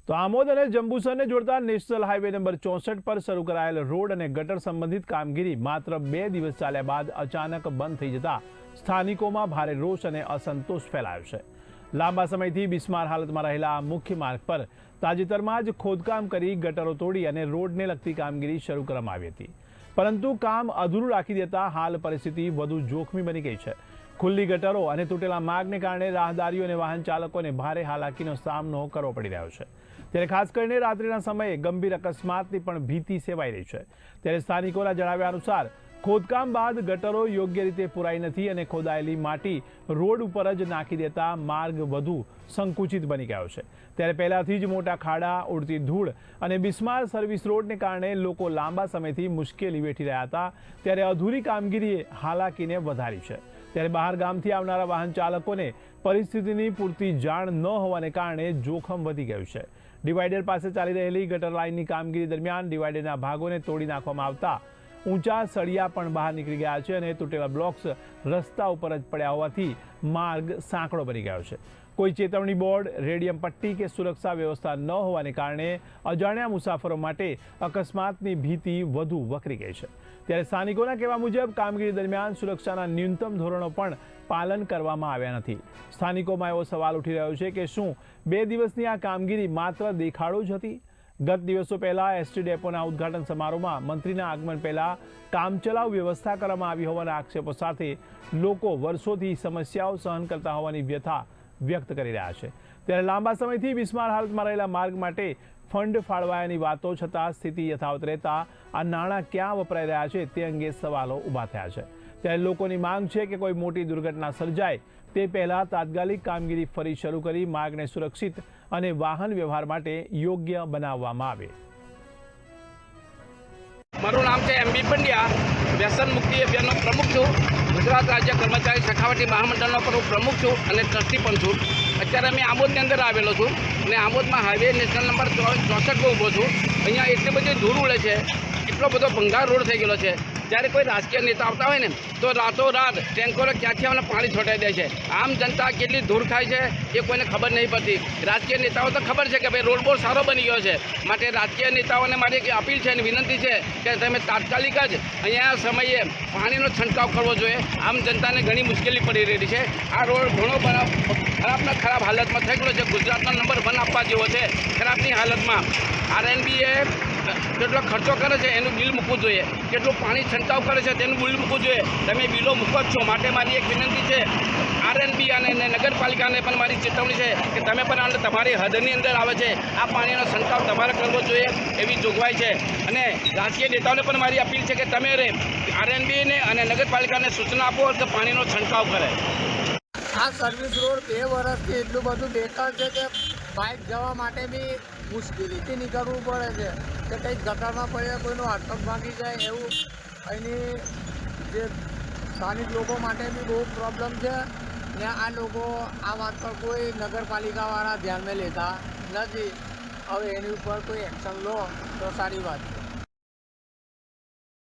તો આમોદ અને જંબુસરને જોડતા નેશનલ હાઈવે નંબર 64 પર શરૂ કરાયેલ રોડ અને ગટર સંબંધિત કામગીરી માત્ર 2 દિવસ ચાલ્યા બાદ અચાનક બંધ થઈ જતા સ્થાનિકોમાં ભારે રોષ અને અસંતોષ ફેલાયો છે। લાંબા સમયથી બિસ્માર હાલતમાં રહેલા આ મુખ્ય માર્ગ પર તાજેતરમાં જ ખોદકામ કરી ગટરો તોડી અને રોડને લગતી કામગીરી શરૂ કરવામાં આવી હતી, પરંતુ કામ અધૂરું રાખી દેતા હાલ પરિસ્થિતિ વધુ જોખમી બની ગઈ છે। ખુલ્લી ગટરો અને તૂટેલા માર્ગને કારણે રાહદારીઓ અને વાહન ચાલકોને ભારે હાલાકીનો સામનો કરવો પડી રહ્યો છે। ત્યારે ખાસ કરીને રાત્રિના સમયે ગંભીર અકસ્માતની પણ ભીતિ સેવાઈ રહી છે। ત્યારે સ્થાનિકોના જણાવ્યા અનુસાર ખોદકામ બાદ ગટરો યોગ્ય રીતે પુરાઈ નથી અને ખોદાયેલી માટી રોડ ઉપર જ નાખી દેતા માર્ગ વધુ સંકુચિત બની ગયો છે। ત્યારે પહેલાથી જ મોટા ખાડા, ઉડતી ધૂળ અને બિસ્માર સર્વિસ રોડને કારણે લોકો લાંબા સમયથી મુશ્કેલી વેઠી રહ્યા હતા। ત્યારે અધૂરી કામગીરીએ હાલાકીને વધારી છે। ત્યારે બહાર ગામથી આવનારા વાહન ચાલકોને પરિસ્થિતિની પૂરતી જાણ ન હોવાને કારણે જોખમ વધી ગયું છે। ડિવાઈડર પાસે ચાલી રહેલી ગટર લાઇનની કામગીરી દરમિયાન ડિવાઈડરના ભાગોને તોડી નાખવામાં આવતા ઊંચા સળિયા પણ બહાર નીકળી ગયા છે અને તૂટેલા બ્લોક્સ રસ્તા ઉપર જ પડ્યા હોવાથી માર્ગ સાંકડો બની ગયો છે। કોઈ ચેતવણી બોર્ડ, રેડિયમ પટ્ટી કે સુરક્ષા વ્યવસ્થા ન હોવાને કારણે અજાણ્યા મુસાફરો માટે અકસ્માતની ભીતિ વધુ વકરી ગઈ છે। ત્યારે સ્થાનિકોના કહેવા મુજબ કામગીરી દરમિયાન સુરક્ષાના ન્યૂનતમ ધોરણો પણ પાલન કરવામાં આવ્યા નથી। સ્થાનિકોમાં એવો સવાલ ઉઠી રહ્યો છે કે શું 2 દિવસની આ કામગીરી માત્ર દેખાડો જ હતી? ગત દિવસો પહેલા એસટી ડેપોના ઉદ્ઘાટન સમારોહમાં મંત્રીના આગમન પહેલા કામચલાઉ વ્યવસ્થા કરવામાં આવી હોવાના આક્ષેપો સાથે લોકો વર્ષોથી સમસ્યાઓ સહન કરતા હોવાની વ્યથા વ્યક્ત કરી રહ્યા છે। ત્યારે લાંબા સમયથી બિસ્માર હાલતમાં રહેલા માર્ગ માટે ફંડ ફાળવાયાની વાતો છતાં સ્થિતિ યથાવત રહેતા આ નાણાં ક્યાં વપરાઈ રહ્યા છે તે અંગે સવાલો ઊભા થયા છે। ત્યારે લોકોની માંગ છે કે કોઈ મોટી દુર્ઘટના સર્જાય તે પહેલા તાત્કાલિક કામગીરી ફરી શરૂ કરી માર્ગને સુરક્ષિત અને વાહન વ્યવહાર માટે યોગ્ય બનાવવામાં આવે। મારું નામ છે એમબી પંડ્યા, વ્યસન મુક્તિ અભિયાનનો પ્રમુખ છું। ગુજરાત રાજ્ય કર્મચારી સખાવટી મહામંડળનો પણ હું પ્રમુખ છું અને ટ્રસ્ટી પણ છું। અત્યારે અમે આમોદની અંદર આવેલો છું અને આમોદમાં હાઈવે નેશનલ નંબર 64 પર ઊભો છું। અહીંયા એટલી બધી ધૂળ ઉડે છે, એટલો બધો ભંગાર રોડ થઈ ગયેલો છે। જ્યારે કોઈ રાજકીય નેતા આવતા હોય ને તો રાતોરાત ટેન્કરો ક્યાંથી અમને પાણી છોટાઈ દે છે। આમ જનતા કેટલી ધૂળ ખાય છે એ કોઈને ખબર નહીં પડતી। રાજકીય નેતાઓ તો ખબર છે કે ભાઈ રોડ બહુ સારો બની ગયો છે, માટે રાજકીય નેતાઓને મારી એક અપીલ છે અને વિનંતી છે કે તમે તાત્કાલિક જ અહીંયા સમયે પાણીનો છંટકાવ કરવો જોઈએ। આમ જનતાને ઘણી મુશ્કેલી પડી રહી છે। આ રોડ ઘણો ખરાબના ખરાબ હાલતમાં થઈ ગયો છે। ગુજરાતનો નંબર 1 આપવા જેવો છે ખરાબની હાલતમાં। આરએનબીએ જેટલો ખર્ચો કરે છે એનું બિલ મૂકવું જોઈએ, કેટલું પાણી છંટકાવ કરે છે તેનું બિલ મૂકવું જોઈએ। તમે બિલો મૂકો જ છો, માટે મારી એક વિનંતી છે આરએનબી અને નગરપાલિકાને પણ મારી ચેતવણી છે કે તમે પણ તમારી હદની અંદર આવે છે આ પાણીનો છંટકાવ તમારે કરવો જોઈએ એવી જોગવાઈ છે। અને રાજકીય નેતાઓને પણ મારી અપીલ છે કે તમે આરએનબીને અને નગરપાલિકાને સૂચના આપો કે પાણીનો છંટકાવ કરે। આ સર્વિસ રોડ 2 વર્ષથી એટલું બધું બેકાર છે કે બાઇક જવા માટે બી મુશ્કેલીથી નીકળવું પડે છે કે કંઈક ગટરમાં પડે, કોઈનું હાથ પગ ભાંગી જાય એવું અહીંની જે સ્થાનિક લોકો માટે બી બહુ પ્રોબ્લેમ છે ને આ લોકો આ વાત પર કોઈ નગરપાલિકાવાળા ધ્યાનમાં લેતા નથી। હવે એની ઉપર કોઈ એક્શન લો તો સારી વાત।